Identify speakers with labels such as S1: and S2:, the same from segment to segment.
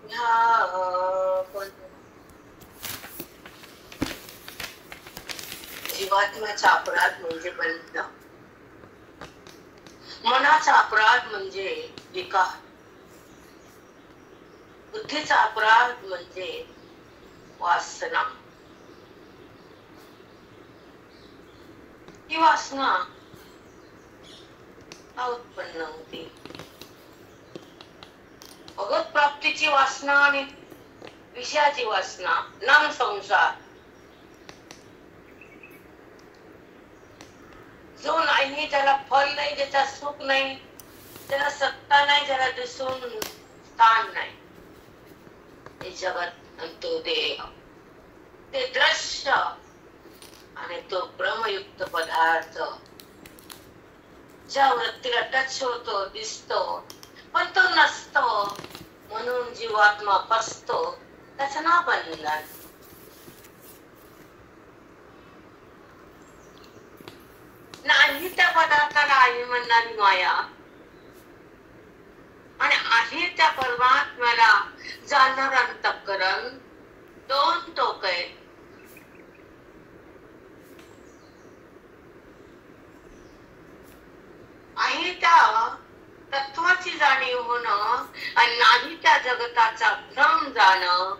S1: ह्या जीवात्म्याचा अपराध म्हणजे बंधन, मनाचा अपराध म्हणजे विकार, बुद्धीचा अपराध म्हणजे वासना. ही वासना का उत्पन्न होते? भगवत प्राप्तीची वासना आणि विषयाची वासना, नाम संसार. जो नाही, ज्याला फल नाही, ज्याचा सुख नाही, ज्याला सत्ता नाही, ज्याला दिसून स्थान नाही, हे जगत आणि तो देह, ते दृश्य आणि तो ब्रह्मयुक्त पदार्थ ज्या वृत्तीला टच होतो, दिसतो, पण तो नसतो, म्हणून जीवात्मा फसतो. त्याचं नाव बंधन. नाही त्या पदार्थाला आई म्हणणारी माया आणि आहे त्या परमात्म्याला जाणणार अंतःकरण, दोन टोक आहेत. आहे त्या तत्वाची जाणीव होणं आणि नाही त्या जगताचा भ्रम जाणं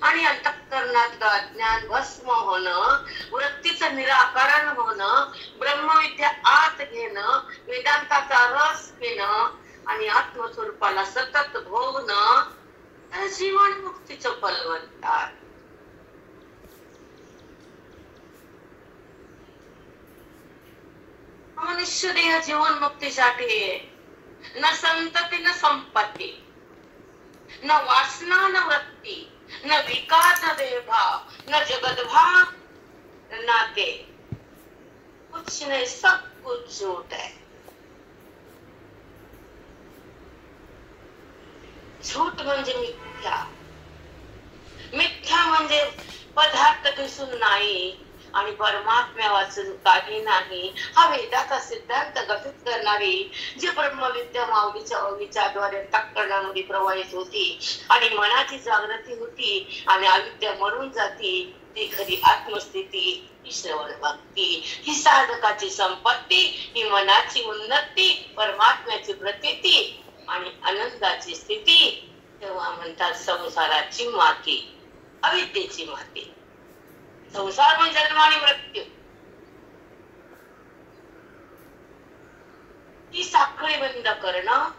S1: आणि अंतःकरणात अज्ञान भस्म होणं, वृत्तीचं निराकरण होणं, ब्रह्मविद्या आत घेणं, वेदांताचा रस घेणं आणि आत्मस्वरूपाला सतत भोगणं, तर जीवन मुक्तीचं फल म्हणतात. मनुष्य देह जीवन मुक्तीसाठी न संतती न संपत्ती, न वासना न वृत्ती, न विकार न देहभाव, न जगत भाव न नाते, कुछ नहीं, सब कुछ झूठ है. झूठ म्हणजे मिथ्या. मिथ्या म्हणजे पदार्थ दिसून नाही आणि परमात्म्या वाचून काही नाही, हा वेदाचा सिद्धांत गठीत करणारी जी ब्रह्मविद्या माऊलीच्या अविद्याद्वारे अंतःकरणामध्ये प्रवाहित होती आणि मनाची जागृती होती आणि अविद्या मरून जाती, ती खरी आत्मस्थिती, ही श्रवण भक्ती, ही साधकाची संपत्ती, ही मनाची उन्नती, परमात्म्याची प्रतीती आणि आनंदाची स्थिती. तेव्हा म्हणतात संसाराची माती, अविद्येची माती. संसार म्हणजे जन्म आणि मृत्यू. ही साखळी बंद करणं,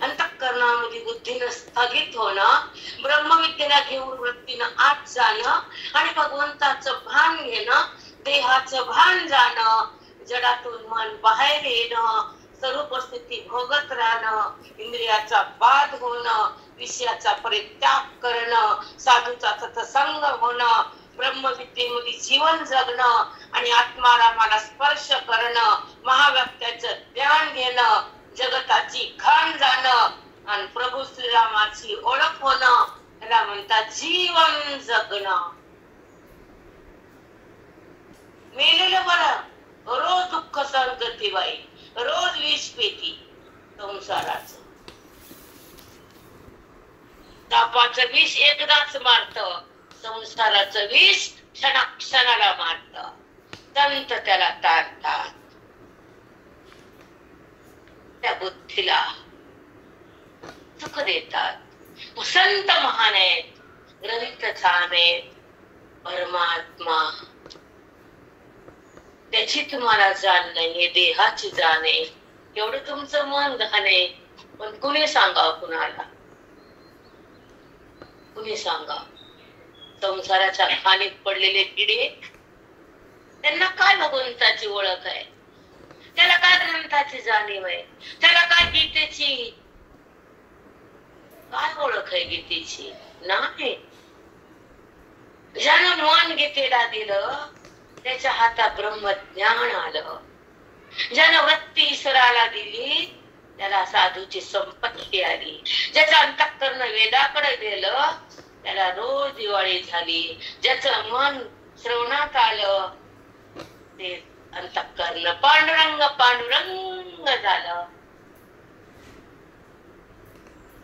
S1: अंतःकरणामध्ये बुद्धीनं स्थगित होणं, ब्रह्मविद्येला घेऊन वृत्तीनं आत जाणं आणि भगवंताचं भान घेणं, देहाचं भान जाणं, जडातून मन बाहेर येणं, स्वरूप स्थिती भोगत राहणं, इंद्रियाचा बाध होणं, विषयाचा परित्याग करणं, साधूचा सत्संग होणं, ब्रह्मविद्येमध्ये जीवन जगणं आणि आत्मारामाला स्पर्श करणं, महाव्याप्त्याचं ध्यान घेणं, जगताची घाण जाणं आणि प्रभू श्रीरामाची ओळख होणं, याला म्हणतात जीवन जगणं. मेलेलं बरं, रोज दुःख सहन करते बाई, रोज विष पेती संसाराचं. तापाचं विष एकदाच मारत, संसाराचं विष क्षणाक्षणाला मारत. दंत त्याला ताणतात, त्या बुद्धीला सुख देतात. संत महान आहेत, ग्रंथ छान आहेत, परमात्मा त्याची तुम्हाला जाण नाही, देहाची जाण आहे. एवढं तुमचं मन घाण आहे, पण कुणी सांगा, कुणाला कुणी सांगा? संसाराच्या खाणीत पडलेले किडे, त्यांना काय भगवंताची ओळख आहे? त्याला काय ग्रंथाची जाणीव आहे? त्याला काय गीतेची काय ओळख आहे? गीतेची नाही. ज्यानं मन गीतेला दिलं त्याच्या हातात ब्रह्मज्ञान आलं. ज्यानं वृत्ती ईश्वराला दिली त्याला साधूची संपत्ती आली. ज्याचं अंतःकरण वेदाकडे गेलं त्याला रोज दिवाळी झाली. ज्याचं मन श्रवणात आलं ते अंतःकरण पांडुरंग पांडुरंग झालं.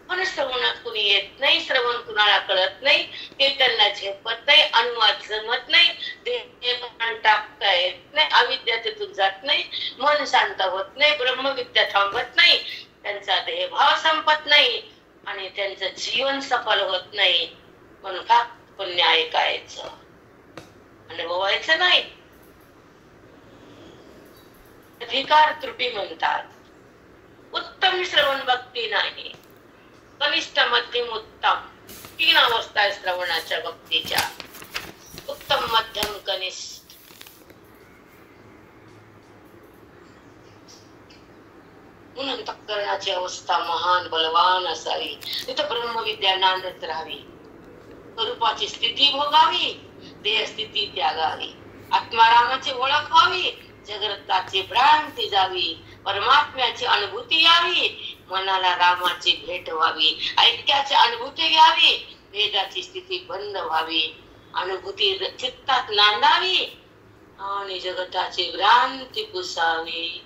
S1: पण श्रवणात कुणी येत नाही, श्रवण कुणाला कळत नाही, कीर्तनला झेपत नाही, अनुवाद जमत नाही, देह टाकता येत नाही, अविद्या तिथून जात नाही, मन शांत होत नाही, ब्रह्मविद्या थांबत नाही, त्यांचा देहभाव संपत नाही आणि त्यांचं जीवन सफल होत नाही. म्हणून का पुण्य ऐकायचं, अनुभवायचं नाही. अधिकार त्रुटी म्हणतात. उत्तम श्रवण भक्ती नाही, कनिष्ठ मध्यम उत्तम 3 अवस्था आहे श्रवणाच्या भक्तीच्या. उत्तम मध्यम कनिष्ठ. म्हणून अंतःकरणाची अवस्था महान बलवान असावी. तिथं ब्रह्मविद्या नांदत राहावी, स्वरूपाची स्थिती भोगावी, देह स्थिती त्यागावी, आत्मारामाची ओळख व्हावी, जगताची भ्रांती जावी, परमात्म्याची अनुभूती यावी, मनाला रामाची भेट व्हावी, ऐक्याची अनुभूती घ्यावी, भेदाची स्थिती बंद व्हावी, अनुभूती चित्तात नांदावी आणि जगताची भ्रांती पुसावी.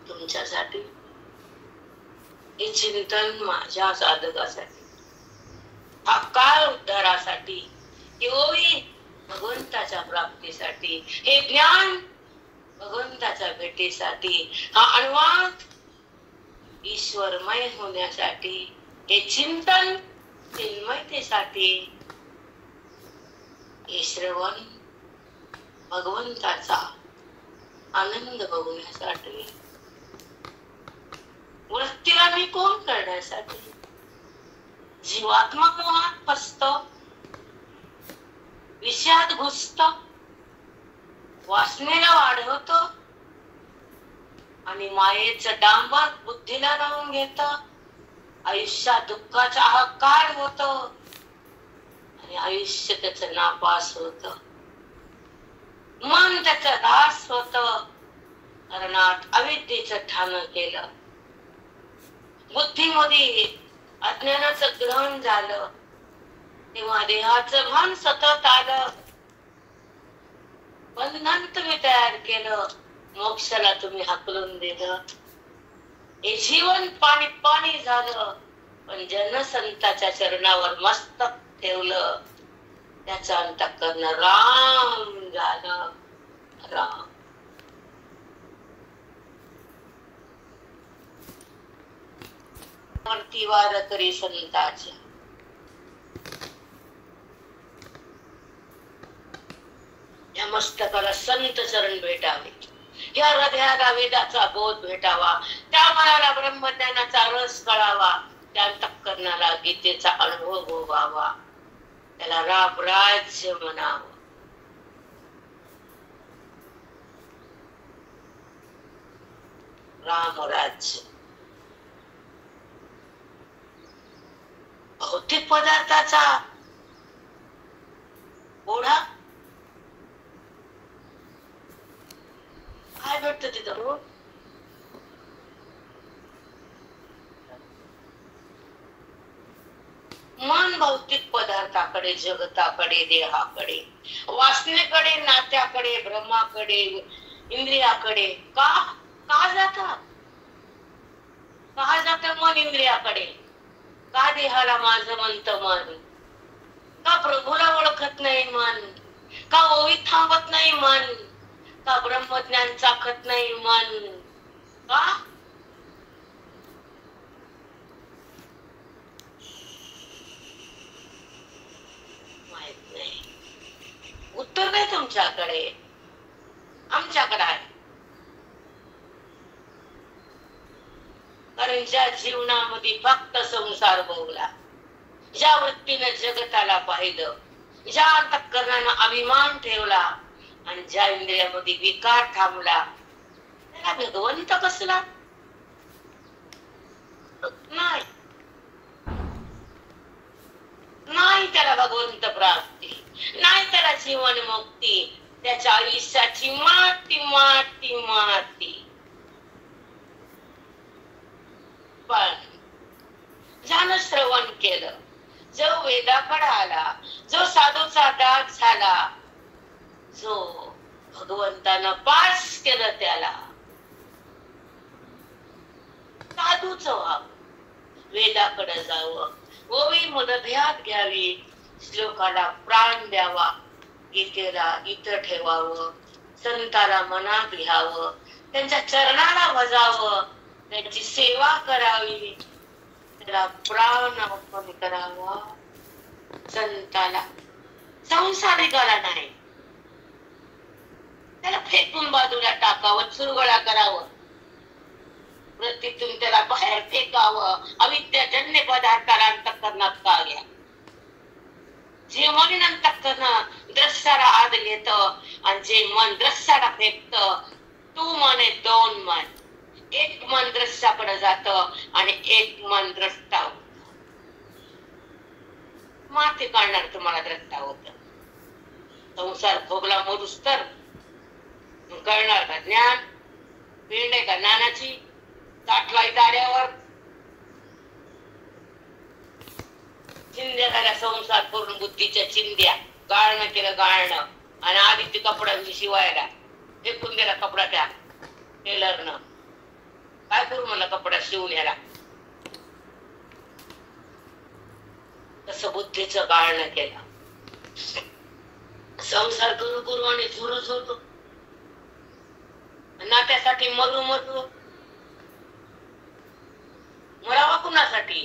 S1: तुमच्यासाठी हे चिंतन माझ्या साधकासाठी, हा काळ उद्धारासाठी, योगी भगवंताच्या प्राप्तीसाठी, हे ज्ञान भगवंताच्या भेटीसाठी, हा अनुवाद ईश्वरमय होण्यासाठी, हे चिंतन चिन्मयतेसाठी, हे श्रवण भगवंताचा आनंद बघण्यासाठी, वृत्तीला मी कोण करण्यासाठी. जीवात्मा मोहात फसतो, विषयात घुसतो, वासनेला वाढवतो आणि मायेचं डांबर बुद्धीला लावून घेत. आयुष्यात दुःखाचा अहंकार होतो आणि आयुष्य त्याचं नापास होत, मन त्याचं दास होत. अरणात अविद्येचं ठाण केलं, बुद्धीमध्ये अज्ञानाचं ग्रहण झालं, तेव्हा देहाचं भान सतत आलं. बंधन तुम्ही तयार केलं, मोक्षाला तुम्ही हाकलून दिलं. हे जीवन पाणी पाणी झालं, पण जनसंताच्या चरणावर मस्तक ठेवलं, त्याचं अंतःकरण राम झालं. राम वरती वार करी संताच्या, या मस्तकाला संत चरण भेटावे, या हृदयाला वेदाचा बोध भेटावा, त्या मनाला ब्रह्मज्ञानाचा रस कळावा, त्या अंतःकरणाला गीतेचा अनुभव भोगावा, त्याला राम राज्य म्हणावं. राम राज्य भौतिक पदार्थाचा ओढा काय भेटत तिथं. मन भौतिक पदार्थाकडे, जगताकडे, देहाकडे, वासनेकडे, नात्याकडे, ब्रह्माकडे, इंद्रियाकडे का का जातात. का जात मन इंद्रियाकडे, का देहाला माझं म्हणतं मन, का प्रभूला ओळखत नाही मन, का ओवीत थांबत नाही मन, का ब्रह्मज्ञान चाखत नाही मन. का माहित नाही. उत्तर नाही तुमच्याकडे, आमच्याकडे आहे. कारण ज्या जीवनामध्ये फक्त संसार भोगला, ज्या वृत्तीने जगताला पाहिलं, ज्या अंतःकरणानं अभिमान ठेवला आणि ज्या इंद्रियामध्ये विकार थांबला, त्याला भगवंत कसला नाही. नाही त्याला भगवंत प्राप्ती, नाही त्याला जीवन मुक्ती. त्याच्या आयुष्याची माती माती माती. पण ज्यानं श्रवण केलं, जो वेदाकडे आला, जो साधूचा दास झाला, जो भगवंतानं पास केलं, त्याला साधूच व्हावं, वेदाकडे जावं, ओवी मदध्यात घ्यावी, श्लोकाला प्राण द्यावा, गीतेला इथं ठेवावं, संताला मनात घ्यावं, त्यांच्या चरणाला वजावं, त्यांची सेवा करावी, त्याला प्राण अर्पण करावा. संताला, संसारिकाला नाही. त्याला फेकून बाजूला टाकावं, चुरगळा करावं, वृत्तीतून त्याला बाहेर फेकावं. अविद्याजन्य पदार्थाला अंतःकरणात का घ्या. जे मन अंतःकरण द्रष्टाला आत घेत आणि जे मन द्रष्टाला फेकत, तू मन आहे दोन मन. एक मन द्रष्टाकडे जात आणि एक मन द्रष्टा होत. माती काढणार तुम्हाला द्रष्टा होत. संसार भोगला मोरूस तर कळणार का ज्ञान. पिंड आहे का ज्ञानाची, साठवाय ताड्यावर. चिंध्या झाल्या संसार करून बुद्धीच्या चिंध्या. गाळणं केलं गाळणं आणि आधी ते कपड्यांची शिवायला फेकून दिला कपडा त्या टेलरनं. काय करू म्हणलं कपडा शिवून याला. तसं बुद्धीचं गाळणं केलं. संसार करू करू आणि झुरूच होतो. नात्यासाठी मरू मरू. मरावा कुणासाठी?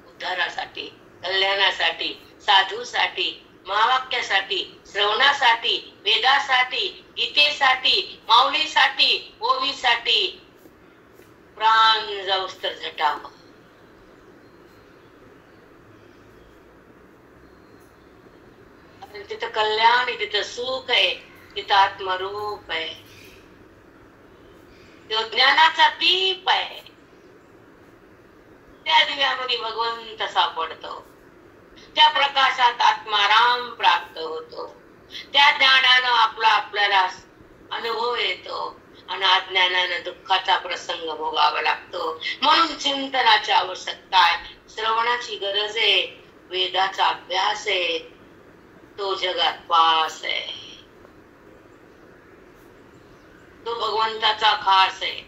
S1: उद्धारासाठी, कल्याणासाठी, साधूसाठी, महावाक्यासाठी, श्रवणासाठी, वेदासाठी, गीतेसाठी, माऊलीसाठी, ओवीसाठी. प्राण जाऊस तर झटावं. तिथं कल्याण आहे, तिथं सुख आहे, तिथं आत्मरूप आहे. तो ज्ञानाचा दीप आहे. त्या दिव्यामध्ये भगवंत सापडतो. त्या प्रकाशात आत्माराम प्राप्त होतो. त्या ज्ञानानं आपल्याला अनुभव येतो आणि अज्ञानानं दुःखाचा प्रसंग भोगावा लागतो. म्हणून चिंतनाची आवश्यकता आहे, श्रवणाची गरज आहे, वेदाचा अभ्यास आहे. तो जगात वास आहे, तो भगवंताचा खास आहे.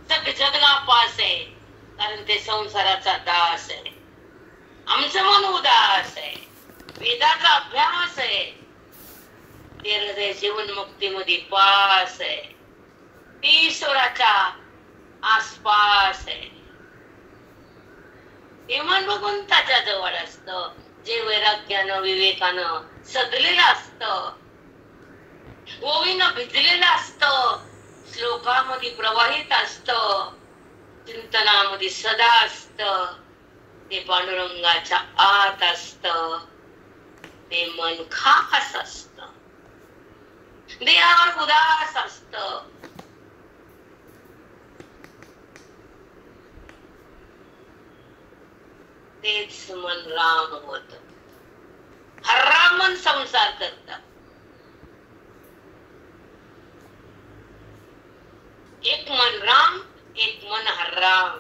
S1: सगळे जगना पास आहे, कारण ते संसाराचा दास आहे. आमचं मन उदास आहे, वेदाचा अभ्यास आहे. ते हृदय जीवन मुक्तीमध्ये पास आहे, ते ईश्वराच्या आसपास आहे. ते मन भगवंताच्या जवळ असतं, जे वैराग्यानं विवेकानं सजलेलं असतं, ओवीनं भिजलेलं असतं, श्लोकामध्ये प्रवाहित असतं, चिंतनामध्ये सदा असतं. ते पांडुरंगाच्या आत असतं. ते मन खास असतं, देहावर उदास असतं. तेच मन राम होत. हर राम मन संसार करत. एक मन राम, एक मन हर राम.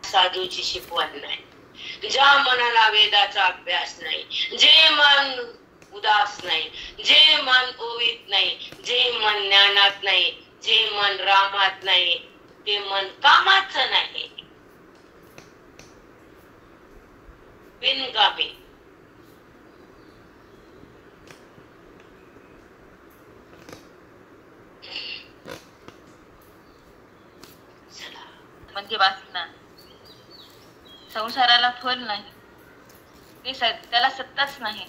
S1: साधूची शिकवण नाही. ज्या मनाला वेदाचा अभ्यास नाही, जे मन उदास नाही, जे मन ओवीत नाही, जे मन ज्ञानात नाही, जे मन रामात नाही, ते मन कामाचं नाही, बिनकामी.
S2: म्हणजे वासना. संसाराला फल नाही, त्याला सत्ताच नाही,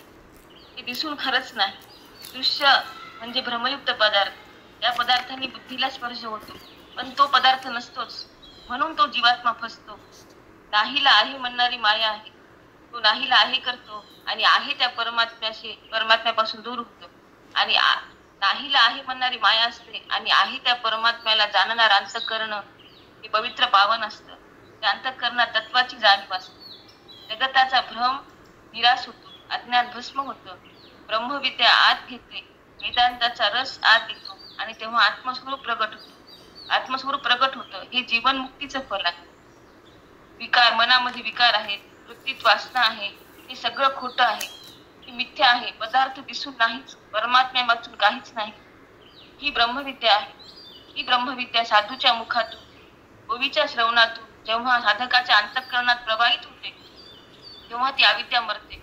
S2: ते दिसून खरंच नाही. दृश्य म्हणजे भ्रमयुक्त पदार्थ. त्या पदार्थांनी बुद्धीला स्पर्श होतो, पण तो पदार्थ नसतोच. म्हणून तो जीवात्मा फसतो. नाहीला आहे म्हणणारी माया आहे, तो नाहीला आहे करतो आणि आहे त्या परमात्म्यापासून दूर होतो. आणि नाहीला आहे म्हणणारी माया असते आणि आहे त्या परमात्म्याला जाणणार अंतःकरण हे पवित्र पावन असतं. त्या अंतःकरणात तत्वाची जाणीव असते. जगताचा भ्रम निराश होतो, अज्ञान भस्म होतं, ब्रह्मविद्या आत घेते, वेदांताचा रस आत येतो आणि तेव्हा आत्मस्वरूप प्रगट होतं. हे जीवन मुक्तीचं फल आहे. विकार, मनामध्ये विकार आहेत, वृत्तीत वासना आहे, हे सगळं खोटं आहे, हे मिथ्या आहे. पदार्थ दिसून नाहीच, परमात्म्यापासून काहीच नाही. ही ब्रह्मविद्या आहे. ही ब्रह्मविद्या साधूच्या मुखातून ओवीच्या श्रवणातून जेव्हा साधकाच्या अंतःकरणात प्रवाहित होते तेव्हा ती अविद्या मरते.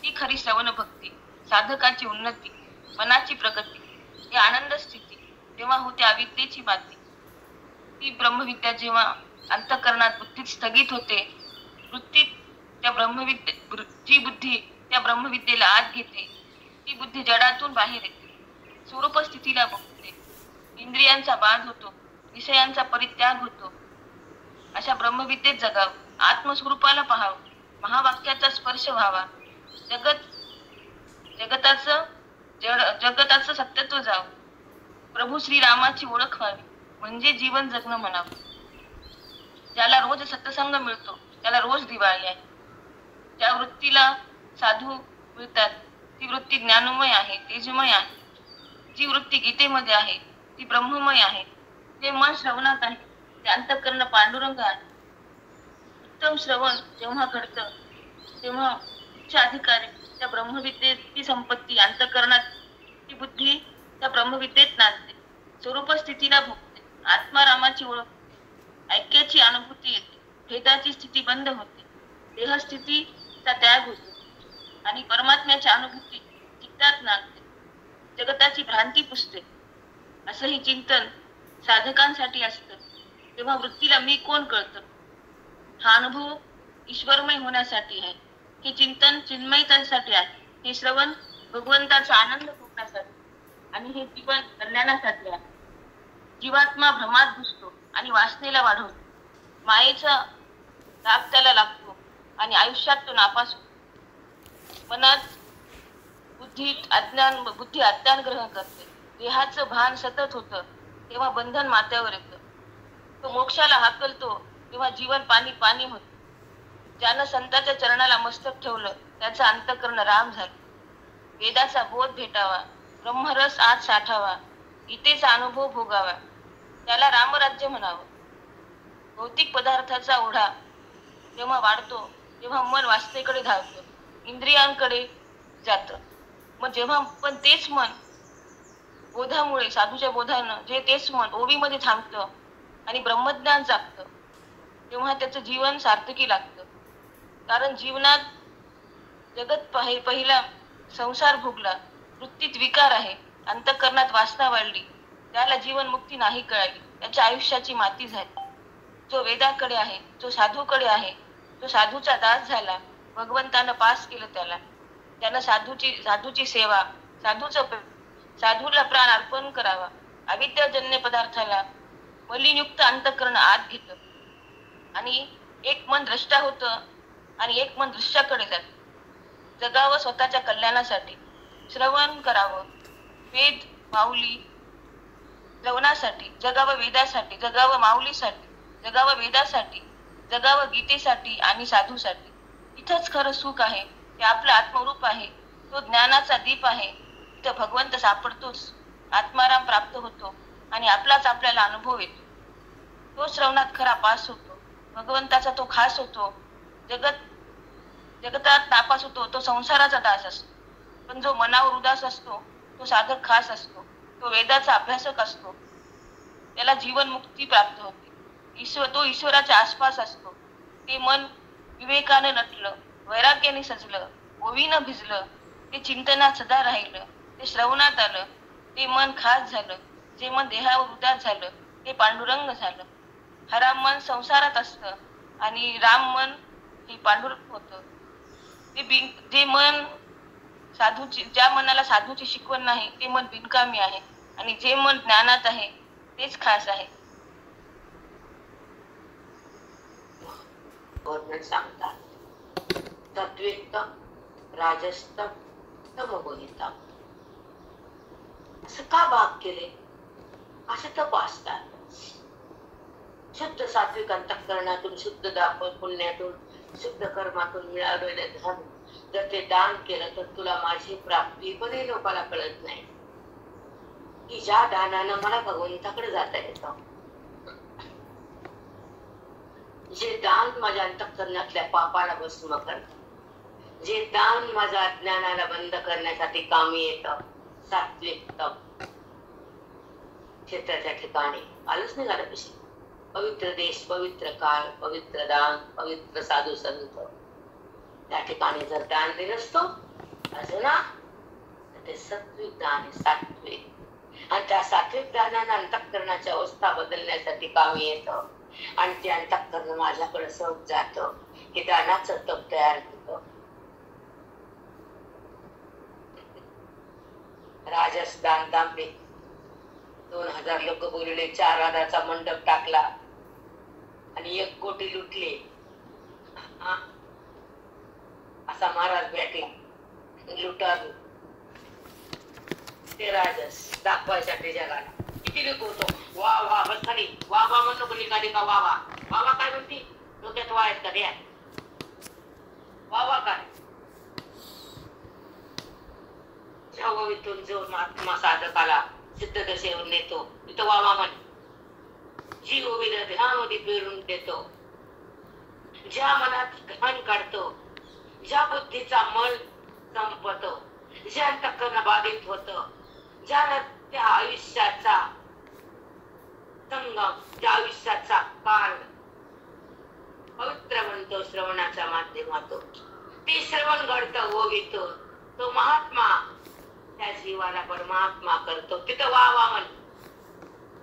S2: ती खरी श्रवण भक्ती, साधकाची उन्नती, मनाची प्रगती, ही आनंद स्थिती तेव्हा होते अविद्येची माती. ती ब्रह्मविद्या जेव्हा अंतःकरणात बुद्धीत स्थगित होते, वृत्तीत त्या जी बुद्धी त्या ब्रह्मविद्येला आत घेते, ती बुद्धी जडातून बाहेर येते, स्वरूप स्थितीला बघते, इंद्रियांचा बाध होतो, विषयांचा परित्याग होतो. अशा ब्रह्मविद्येत जगावं, आत्मस्वरूपाला पाहावं, महावाक्याचा स्पर्श व्हावा, जगताचं सत्यत्व जावं, प्रभू श्रीरामाची ओळख व्हावी, म्हणजे जीवन जगणं म्हणावं. ज्याला रोज सत्संग मिळतो त्याला रोज दिवाळी आहे. ज्या वृत्तीला साधू मिळतात ती वृत्ती ज्ञानमय आहे, तेजमय आहे. जी वृत्ती गीतेमध्ये आहे ती ब्रह्ममय आहे. जे मन श्रवणात आहे ते अंतःकरण पांडुरंग आहे. उत्तम श्रवण जेव्हा घडतं तेव्हा उच्च अधिकारी त्या ब्रह्मविद्येची संपत्ती अंतःकरणात ती बुद्धी त्या ब्रह्मविद्येत नांदते, स्वरूप स्थितीला भोगते, आत्मारामाची ओळख, ऐक्याची अनुभूती येते, भेदाची स्थिती बंद होते, देहस्थितीचा त्याग होतो आणि परमात्म्याची अनुभूती चित्तात नांदते, जगताची भ्रांती पुसते. असं ही चिंतन साधकांसाठी असतं. तेव्हा वृत्तीला मी कोण कळतं. हा अनुभव ईश्वरमय होण्यासाठी आहे. हे चिंतन चिन्मयतेसाठी आहे. हे श्रवण भगवंताचा आनंद भोगण्यासाठी आणि हे जीवन कल्याणासाठी आहे. जीवात्मा भ्रमात घुसतो आणि वासनेला वाढवतो, मायेचा राग त्याला लागतो आणि आयुष्यात तो नापास होतो. मनात बुद्धी अज्ञान ग्रहण करते, देहाचं भान सतत होतं तेव्हा बंधन माथ्यावर येतं. तो मोक्षाला हाकलतो तेव्हा जीवन पाणी पाणी होतं. ज्यानं संतांच्या चरणाला मस्तक ठेवलं त्याचं अंतःकरण राम झालं. वेदाचा बोध भेटावा, ब्रह्मरस आत साठावा, गीतेचा अनुभव भोगावा, त्याला रामराज्य म्हणावं. भौतिक पदार्थाचा ओढा जेव्हा वाढतो तेव्हा मन वासनेकडे धावतं, इंद्रियांकडे जातं. मग जेव्हा पण तेच मन बोधामुळे, साधूच्या बोधानं तेच मन ओवीमध्ये थांबतं आणि ब्रह्मज्ञान जागतं तेव्हा त्याचं जीवन सार्थकी लागतं. कारण जीवनात जगत पहिला संसार भोगला, वृत्तीत विकार आहे, अंतःकरणात वासना वाढली, त्याला जीवन मुक्ती नाही कळाली, त्याच्या आयुष्याची माती झाली. जो वेदाकडे आहे, जो साधूकडे आहे, जो साधूचा दास झाला, भगवंतानं पास केलं त्यानं साधूची सेवा, साधूला प्राण अर्पण करावा. अविद्याजन्य पदार्थाला मलिनयुक्त अंतःकरण आत घेतं आणि एक मन द्रष्टा होतं आणि एक मन दृश्याकडे जातं. जगावं स्वतःच्या कल्याणासाठी, श्रवण करावं वेद माऊली श्रवणासाठी, जगावं वेदासाठी, जगावं माऊलीसाठी, जगावं वेदासाठी, जगावं गीतेसाठी आणि साधूसाठी. इथंच खरं सुख आहे. ते आपलं आत्मरूप आहे. तो ज्ञानाचा दीप आहे. तिथं भगवंत सापडतोच, आत्माराम प्राप्त होतो आणि आपलाच आपल्याला अनुभव येतो. तो श्रवणात खरा पास होतो, भगवंताचा तो खास होतो. जगतात नापास होतो तो संसाराचा दास असतो. पण जो मनावर उदास असतो तो साधक खास असतो, तो वेदाचा अभ्यासक असतो, त्याला जीवन मुक्ती प्राप्त होते. तो ईश्वराच्या आसपास असतो. ते मन विवेकानं नटलं, वैराग्याने सजलं, ओवीनं भिजलं, ते चिंतनात सदा राहिलं, ते श्रवणात आलं, ते मन खास झालं. जे मन देहावर उदास झालं ते पांडुरंग झालं. हराम मन संसारात असतं आणि राम मन हे पांडुरंग होतं. जे मन ज्या मनाला साधूची शिकवण नाही ते मन बिनकामी आहे आणि जे मन ज्ञानात आहे तेच खास आहे.
S1: सांगतात तत्वेत्तम राजस्तम तमोगुणितम. असं का भाग केले? असं तपासतात. शुद्ध सात्विक अंतःकरणातून, शुद्ध पुण्यातून, शुद्ध कर्मातून मिळालेले धन जर ते दान केलं तर तुला माझी प्राप्ती. बरे लोकांना कळत नाही की ज्या दानानं मला भगवंताकडे जाता येतं. जे दान माझ्या अंतःकरणातल्या पापाला भस्म करतं, जे दान माझ्या अज्ञानाला बंद करण्यासाठी कामी येतं, सात्विक तप. क्षेत्राच्या ठिकाणी आलंच नाही झालं कशी. पवित्र देश, पवित्र काळ, पवित्र दान, पवित्र साधू संत, त्या ठिकाणी जर दान दिलं असतो असं ना, तर ते सात्विक दान आहे, सात्विक. आणि त्या सात्विक दानानं अंतःकरणाची अवस्था बदलण्यासाठी कामी येतं. आणि ते अंतःकरण माझ्याकडे सहज जातं, की दानाचं तप तयार होतं. राजस दान तांबे 2000 लोक बोलले, 4000चा मंडप टाकला आणि 1 कोटी लुटले. असा महाराज भेटला लुटारू. ते राजस दाखवायसाठी जगाला किती लिखवतो. वा वा बस खाली, वा वा म्हणतो का लिका लिका वा वा. वा वा काय म्हणती, डोक्यात वा आहेत का द्या. वा वा काय, जो महात्मा साधकाला सिद्ध दशेवर नेतो तिथं वा वा म्हणे. जीव विरध्यामध्ये पेरून देतो, ज्या मनात घाण काढतो, ज्या बुद्धीचा मल संपतो, ज्या अंतःकरण बाधित होतं, ज्या त्या आयुष्याचा संगम, त्या आयुष्याचा काळ पवित्र बनतो श्रवणाच्या माध्यमातून. ते श्रवण घडतं ओवीतून. तो महात्मा त्या जीवाला परमात्मा करतो. तिथं वा वा म्हण.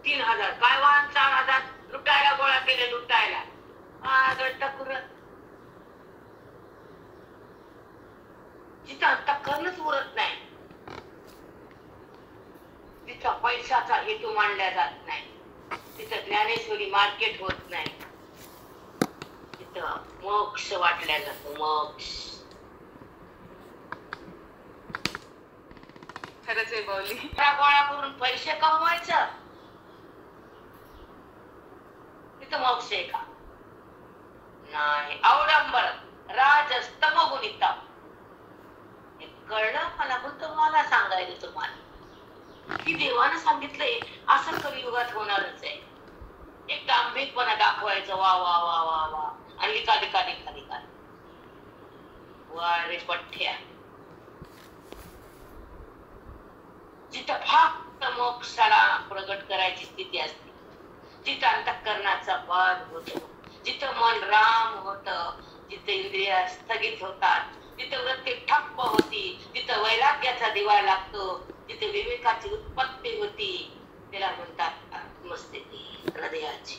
S1: 3000 काय वा, 4000 लुटायला गोळा केले, लुटायला जिथं अंतःकरणच उरत नाही, तिथं पैशाचा हेतू मांडला जात नाही, तिथं ज्ञानेश्वरी मार्केट होत नाही, तिथं मोक्ष वाटल्या जातो. मोक्ष
S2: खरंच आहे बावली.
S1: गोळा करून पैसे कमवायचं, तिथं मोक्ष आहे का? नाही. अवडंबर राजस तमोगुणिता कळलं मला, पण तुम्हाला सांगायचं तुम्हाला की देवानं सांगितलंय असं कलियुगात होणारच आहे. एक दांभिकपणा दाखवायचं, वा वा वा वा वा, आणि लिका लिका लिका लिका वा रे पठ्या. जिथं फक्त मोक्षाला प्रगट करायची स्थिती असते, जिथं अंतःकरणाचा वाद होतो, जिथं मन राम होत, जिथं इंद्रिया स्थगित होतात, जिथं वृत्ती ठप्प होती, जिथं वैराग्याचा दिवा लागतो, जिथे विवेकाची उत्पत्ती होती, त्याला म्हणतात आत्मस्थिती हृदयाची.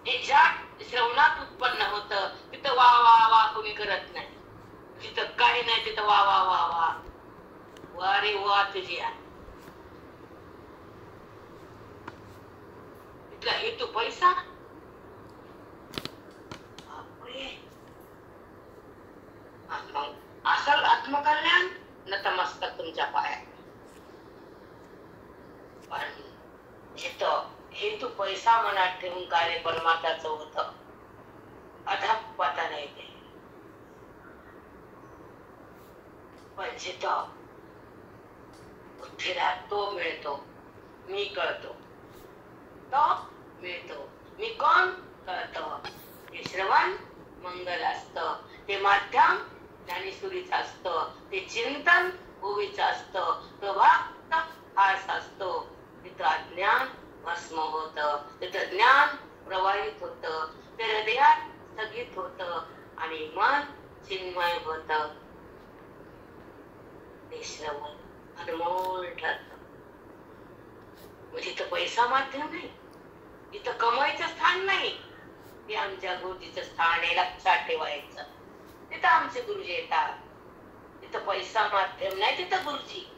S1: हे ज्या श्रवणात उत्पन्न होत तिथं वा वा वा कोणी करत नाही. जिथं काही नाही तिथं वा वा वा वा वा रे वा तुझी. तिथला हेतू पैसा, असल आत्मकल्याण नतमस्तक तुमच्या पायात. पण जिथं हेतू पैसा मनात ठेवून कार्य परमार्थाचं होतं, अधःपतन येते. पण जिथं बुद्धीला तो मिळतो, मी कळतो, तो मिळतो, मी कोण कळतो. हे श्रवण मंगल असतं, ते माध्यम ज्ञानेश्वरीचं असतं, ते चिंतन ओवीचं असतं, तो भक्त हास असतो. तिथं अज्ञान भस्म होत, तिथं ज्ञान प्रवाहित होत, ते हृदयात स्थगित होत आणि मन चिन्मय होत. ते श्रवण अनमोल ठरत. तिथं पैसा माध्यम नाही, तिथं कमाईचं स्थान नाही, ते आमच्या गुरुजीचं स्थान आहे, लक्षात ठेवायचं. तिथं आमचे गुरुजी येतात. तिथं पैसा माध्यम नाही, तिथं गुरुजी.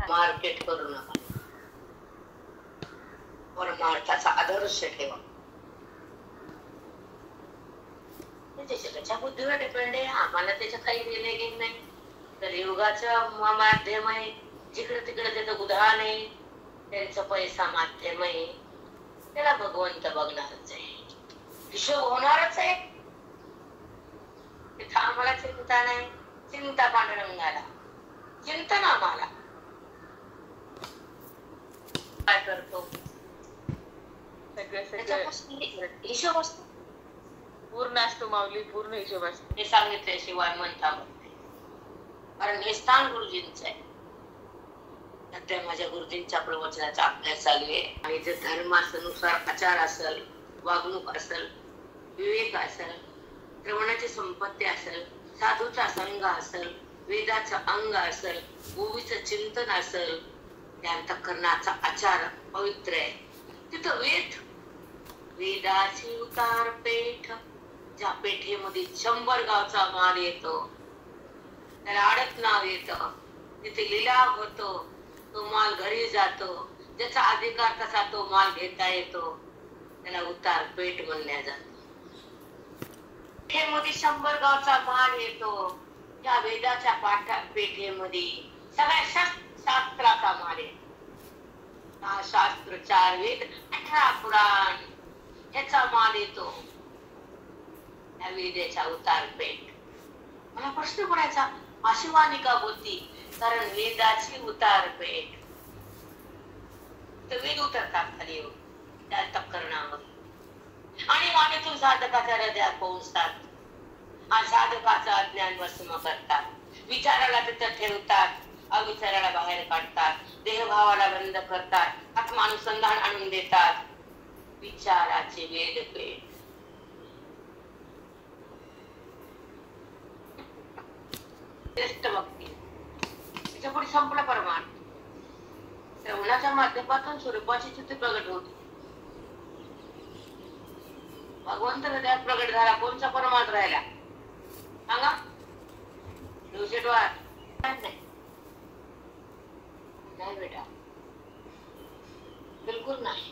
S1: मार्केट करू नका, परमार्थाचा आदर्श ठेवा. त्याच्या बुद्धीवर डिपेंड आहे, आम्हाला त्याच्या काही देणे घेणे नाही. तर युगाचं माध्यम आहे, जिकडे तिकडे त्याचं उदाहरण आहे, त्यांचं पैसा माध्यम आहे, त्याला भगवंत बघणारच आहे, हिशोब होणारच आहे. तिथं आम्हाला चिंता नाही, चिंता पांडुरंगाला, चिंतन आम्हाला. काय करतो हिशोब असतो.
S2: पूर्ण असतो माऊली, पूर्ण हिशोब असतो.
S1: हे सांगितल्याशिवाय मन थांबत नाही. कारण हे स्थान गुरुजींचं आहे. सध्या माझ्या गुरुजींच्या प्रवचनाचा अभ्यास चालू आहे. आणि जे धर्मानुसार आचार असेल, वागणूक असेल, विवेक असेल, श्रवणाची संपत्ती असेल, साधूचा संघ असेल, वेदाचा अंग असेल, ओवीचं चिंतन असेल, त्या अंतःकरणाचा आचार पवित्र आहे. तिथं वेदाची उतार पेठ, ज्या पेठेमध्ये 100 गावचा माल येतो, त्याला आडत नाव येतं, तिथे लिलाव होतो, तो माल घरी जातो, ज्याचा अधिकार तसा तो माल घेता येतो, त्याला उतार पेठ म्हणल्या जातो. पेठेमध्ये 100 गावचा माल येतो, त्या वेदाच्या पेठेमध्ये सगळ्या शास्त्राचा माल आहे. 6 शास्त्र, 4 वेद, 18 पुराण, याचा माल येतो त्या वेदाच्या उतार पेठ. मला प्रश्न पडायचा, अशी वाणी का बोलती? कारण वेदाची उतार पेठ, तर वेद उतरतात खाली येऊन त्या अंतःकरणावर आणि वाणीतून साधकाच्या हृदयात पोहोचतात. आणि साधकाचं अज्ञान भस्म करतात, विचाराला तिथं ठेवतात, अविचाराला बाहेर काढतात, देहभावाला बंद करतात, आत्मानुसंधान आणून देतात. विचाराचे वेदपेठ. श्रेष्ठ भक्ती, त्याच्या पुढे संपूर्ण प्रमाण श्रवणाच्या माध्यमातून स्वरूपाची चित्त प्रगट होते. भगवंत हृदयात प्रगट झाला, कोणचा परमार्थ राहिला सांगा? नाही बेटा, बिलकुल नाही.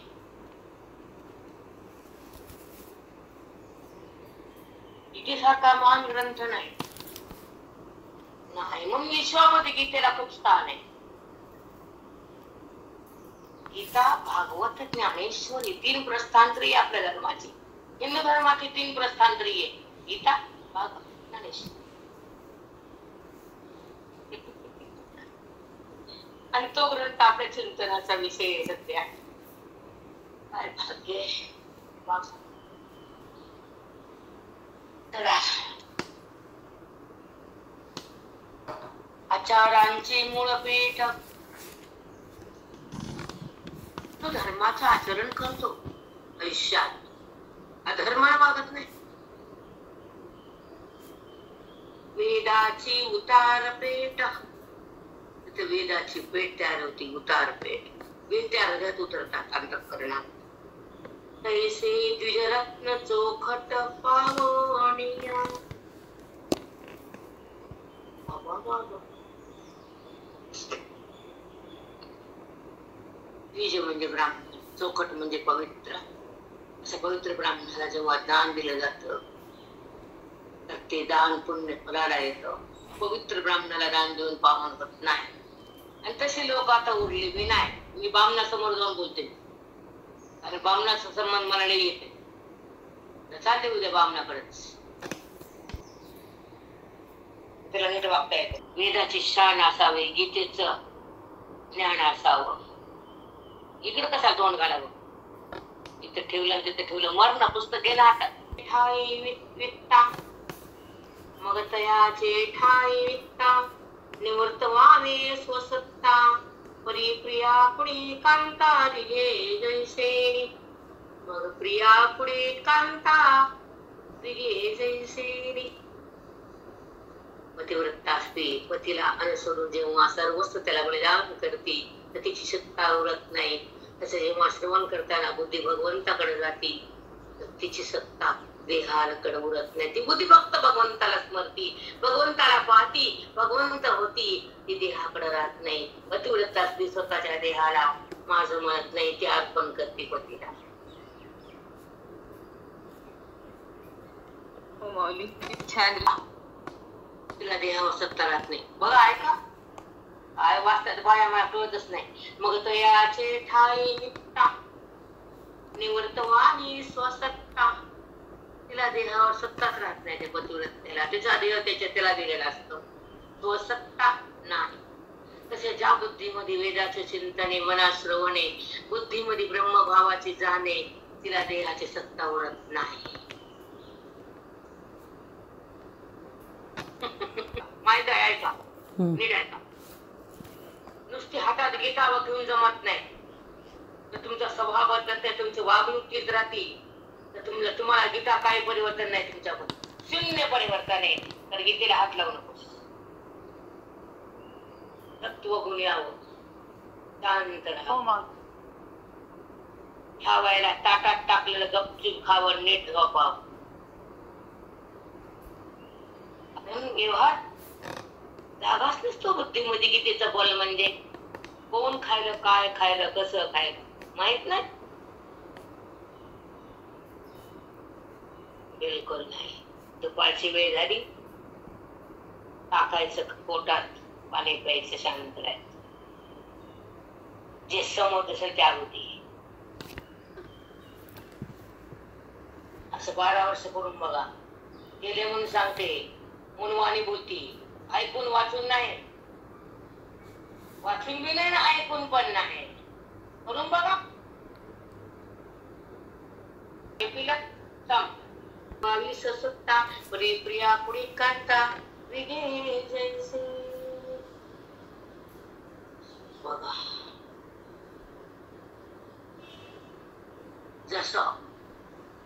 S1: गीतेसारखा महान ग्रंथ नाही. मग विश्वामध्ये गीतेला खूप स्थान आहे. गीता, भागवत, ज्ञानेश्वरी 3 प्रस्थानत्रयी आपल्या धर्माची. हिंदू धर्माची 3 प्रस्थानत्रयी आहे, गीता, भागवत, ज्ञानेश्वरी. आणि तो ग्रंथ आपल्या चिंतनाचा विषय आहे सध्या. काय भाग्य. आचारांची मूळ पीठ. तो धर्माचं आचरण करतो आयुष्यात, अधर्माला मागत नाही. वेदाची उतार पेठ, तिथे वेदाची पेठ तयार होती, उतार पेठ. वेद त्या हृदयात उतरतात अंतःकरणात. तैसे द्विजरत्न चोखट पावणिया. द्विज म्हणजे ब्राह्मण, चोखट म्हणजे पवित्र. असं पवित्र ब्राह्मणाला जेव्हा दान दिलं जातं तर ते दान पुण्य फलाला येतं. पवित्र ब्राह्मणाला दान देऊन पावन होत नाही. आणि तसे लोक आता उरले बी नाही. मी बामणासमोर जाऊन बोलते, आणि बामणाचा संबंध मला नाही येते, चालते उद्या बामणाकडेच. त्याला नीट वागता येतं. वेदाची शान असावे, गीतेचं ज्ञान असावं. इकडे कसा तोंड घालावं? इथे ठेवलं तिथे ठेवलं, मरण पुस्तक गेला हातात. ठाई वित्ता मग तयाचे ठाई वित्ता, निवृत्त व्हावे स्वसत्ता. परी प्रिया पुढे कांता दिघे जैसे. मग प्रिया पुढे कांता दिघे जैसे. पतिव्रता असते, पतीला अनुसरून जेव्हा सर्व वस्तू त्याला बलिदान करते तर तिची सत्ता उरत नाही. तसं जेव्हा श्रवण करताना बुद्धी भगवंताकडे जाते तर तिची सत्ता देहाकडे उरत नाही. ती बुद्धी फक्त भगवंताला स्मरती, भगवंताला पाहती, भगवंत होती, ती देहाकडे राहत नाही. पतिव्रता असते, स्वतःच्या देहाला माझं म्हणत नाही, ती अर्पण करते पतीला.
S2: हो माऊली, छान.
S1: तिला देहावर सत्ता राहत नाही. बघा, ऐका, काय वाचतात बाया, मला कळतच नाही. मग तो याचे ठाई निघता, निवृत्त वाणी स्वसत्ता. तिला देहावर सत्ताच राहत नाही. ते पतिव्रतेला तिचा देह त्याला दिलेला असतो, स्वसत्ता नाही. तसे ज्या बुद्धीमध्ये वेदाचे चिंतने, मना श्रवणे, बुद्धीमध्ये ब्रह्मभावाची जाणे, तिला देहाची सत्ता उरत नाही. नीट ऐका. नुसती हातात गीता घेऊन जमत नाही. तर तुमचा स्वभाव बदलत नाही, तुमची वागणूक तीच राहते, तर तुम्हाला गीता काही परिवर्तन नाही तुमच्याकडून. शून्य परिवर्तन आहे. तर गीतेला हात लावू नकोस. तत्वगुण यावं, शांत राहा. ह्या वेळेला ताटात टाकलेलं गपचूप खावं, नीट झोपावं. व्यवहार जागाच नसतो बुद्धीमध्ये गीतेचं बल म्हणजे. कोण खायलं, काय खायलं, कसं खायलं माहित नाही. बिलकुल नाही. दुपारची वेळ झाली, टाकायचं पोटात, पाणी प्यायचं, शांत राहायचं. जे समोर असेल त्यामध्ये असं 12 वर्ष करून बघा. गेले म्हणून सांगते, मुनवाणी बोलती, ऐकून वाचून नाही, वाचून बी नाही ना ऐकून पण नाही. करून बघा. बावीस सुट्टा प्रिय प्रिया कुडी कांता विगे जैसे. बघा जसं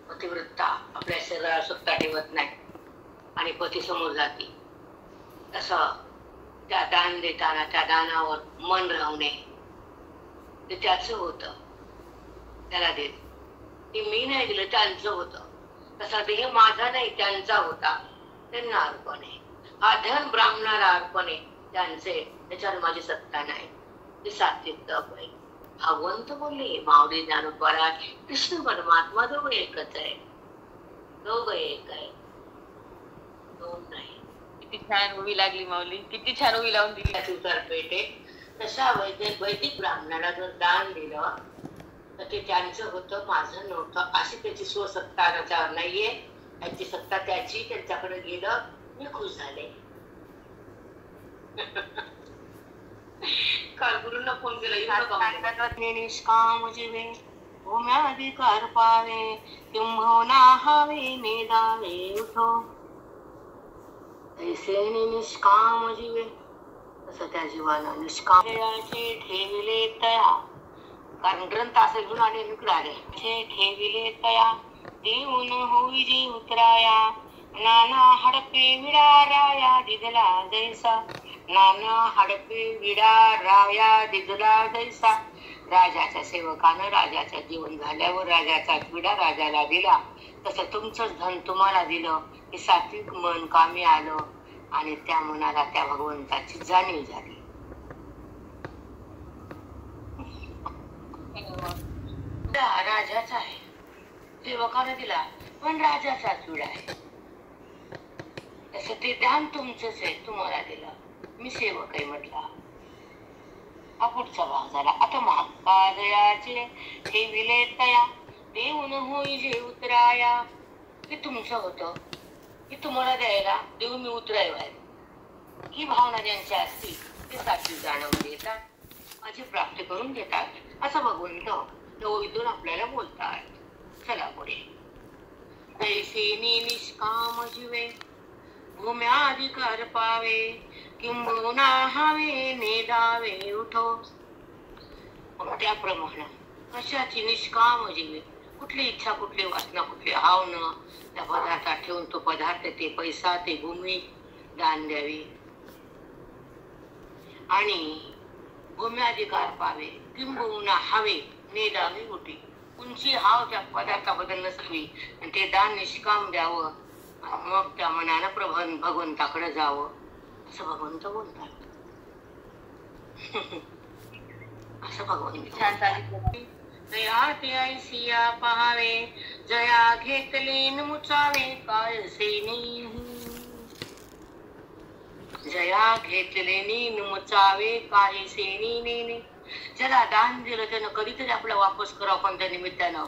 S1: पतिव्रता आपल्या शरीराला सुट्टा ठेवत नाही आणि पती समोर जाते, तसं त्या दान देताना त्या दानावर मन राहणे ते त्याचं होत, त्याला देत. ते मी नाही दिलं, त्यांचं होत. तसा देह माझा नाही, त्यांचा होता, त्यांना अर्पण आहे. हा धन ब्राह्मणाला अर्पण आहे, त्यांचे, त्याच्यावर माझी सत्ता नाही. ते सात्विक तप आहे. भगवंत बोलले माऊली ज्ञानोबा कृष्ण परमात्मा दोघं एकच आहे, दोघं एक आहे, दोन नाही.
S2: किती छान उभी लागली माऊली, किती छान उभी लावून दिली.
S1: पेटे तशा वैदिक ब्राह्मणाला जर दान दिलं तर ते त्यांचं होतं, माझं नव्हतं, अशी त्याची स्वसत्ता त्याच्यावर नाहीये. त्याची सत्ता त्याची, त्यांच्याकडे गेलं, मी खुश झाले. काल गुरुंना फोन केला, निष्काम जीवे भूम्याधिकार पावे, किंबहुना हवे मेदावे उठो. ऐसे निष्काम जीवे, तसं त्या जीवाला निष्काम ठेविले तया. कारण ग्रंथ असे घेऊन आणि निघाले. ठेविले तया देऊन होई जी उतराया, नाना हडपे विडाराया दिदला जैसा. नाना हडपे विडाराया दिदला जैसा. राजाच्या सेवकानं राजाचं जीवन झाल्यावर राजाचा विडा राजाला दिला, तसं तुमचंच धन तुम्हाला दिलं. हे सात्विक मन कामी आलं आणि त्या मनाला त्या भगवंताची जाणीव झाली. राजाचा आहे, सेवकाने दिला, पण राजाचाच विडा आहे. तसं ते ध्यान तुमचंच आहे, तुम्हाला दिलं, मी सेवक आहे म्हटला. हा पुढचा भाग झाला. आता महाकाजयाचे ठेविले तया देऊन होई जे उतराया. हे तुमचं होतं, हे तुम्हाला द्यायला, देऊन मी उतराय व्हायला. ही भावना ज्यांची असती ते सात्विक जाणवून येतात, माझी प्राप्ती करून घेतात, असं भगवंत इथून आपल्याला बोलतात. चला पुढे. ऐसेनी निष्काम जीवे भूम्याधिकार पावे, किंबहुना हवे नेदावे उठो. त्याप्रमाणे कशाची निष्काम जीवे, कुठली इच्छा, कुठली वासना, कुठली हाव न त्या पदार्थात ठेवून तो पदार्थ, ते पैसा, ते भूमी दान द्यावी आणि भूम्याधिकार पावे, किंबहुना हवे नेदावे उठी. उंची हाव त्या पदार्थाबद्दल नसावी आणि ते दान निष्काम द्यावं. मग त्या मनानं भगवंताकडे जावं, असं भगवंत बोलतात. असं भगवंत
S2: छान सांगितलं.
S1: जया ते ऐसिया पहावे, जया घेतले मुचावे काय सेनी. जया घेतले मुचावे काही सेनी नेने. ज्याला दान दिलं त्यानं कधीतरी आपला वापस करावं, पण त्या निमित्तानं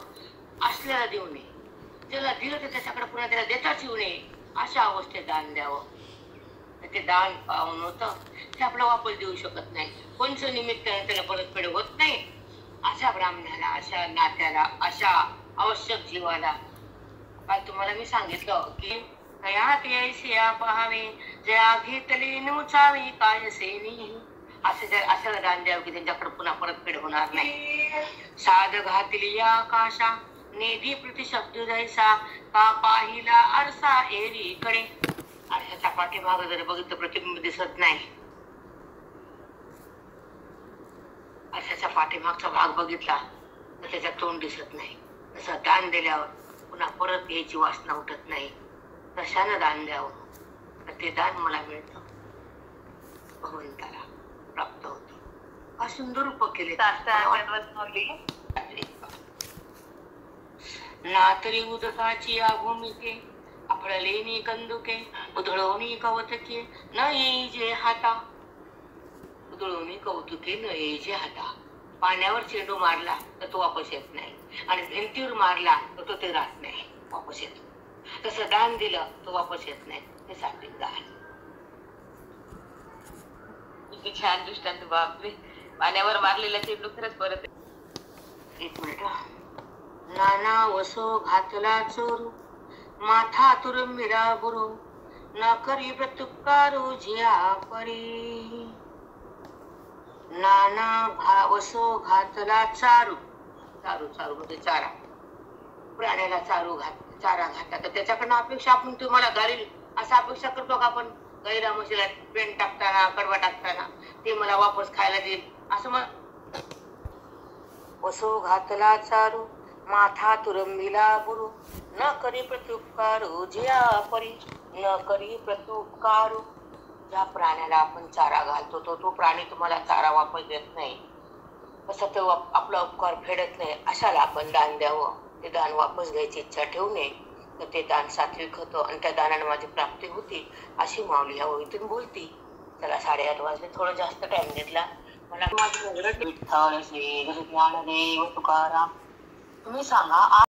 S1: असल्याला देऊ नये. ज्याला दिलं तर त्याच्याकडे पुन्हा त्याला देताच येऊ नये, अशा अवस्थेत दान द्यावं. ते दान पाहून होतं ते आपला वापस देऊ शकत नाही, कोणचं निमित्तानं त्याला परतफेड होत नाही. अशा ब्राह्मणाला, अशा नात्याला, अशा आवश्यक जीवाला, काल तुम्हाला मी सांगितलं की हयात ऐसिया पहावे जया घेतली नुचावी काय सेनी. असं दान द्यावं की त्यांच्याकडे पुन्हा परतफेड होणार नाही. साध घातली आकाशा नेदी प्रति शब्द जायसा का पाहिला आरसा एरी कडे. आरशाच्या पाठीमाग जर बघितलं प्रतिबिंब दिसत नाही. आरशाच्या पाठीमागचा भाग बघितला तर त्याच्यात तोंड दिसत नाही. तसं दान दिल्यावर पुन्हा परत यायची वासना उठत नाही. तशानं दान द्यावं तर ते दान मला मिळतं, भगवंताला प्राप्त होतं. हा सुंदर रूप केले. नातरी उदकाची भूमिके आपळलेनी कंदुके उधळवणी कवतके न येई जे हाता. उधळवणी कौतुके न येई जे हाता. पाण्यावर चेंडू मारला तर तो वापस येत नाही आणि भिंतीवर मारला तर तो ते राहत नाही, वापस येतो. तसं दान दिलं तो वापस येत नाही. ते सात्विक दान.
S2: किती छान दृष्टांत. बापरे, पाण्यावर मारलेला चेंडू खरंच परत.
S1: एक मिनिट. नाना वसो घातला चोरू माथा तुरंबिरा बुरू न करी प्रत्युपकारू जिया परी. नाना वसो घातला चारू. चारू चारू म्हणजे चारा. प्राण्याला चारा घातला तर त्याच्याकडनं अपेक्षा आपण तुम्हाला घालील असं अपेक्षा करतो का आपण? गाईला म्हशीला पेंट टाकताना कडवा टाकताना ते मला वापस खायला देईल असं मग. वसो घातला चारू माथा तुरंबिला बुरू न करी प्रत्युपकारू जिया परी. न करी प्रत्युपकारू. ज्या प्राण्याला आपण चारा घालतो तो प्राणी तुम्हाला चारा वापस देत नाही, तसं तो आपला उपकार फेडत नाही. अशाला आपण दान द्यावं. ते दान वापस घ्यायची इच्छा ठेवू नये. तर ते दान सात्विक होतं आणि त्या दानाने माझी प्राप्ती होती अशी माऊली ह्या ओळीतून बोलती. चला 8:30 वाजले, थोडं जास्त टाइम घेतला मला. विठ्ठल श्री गुरु ज्ञानदेव तुकाराम. तुम्ही सांगा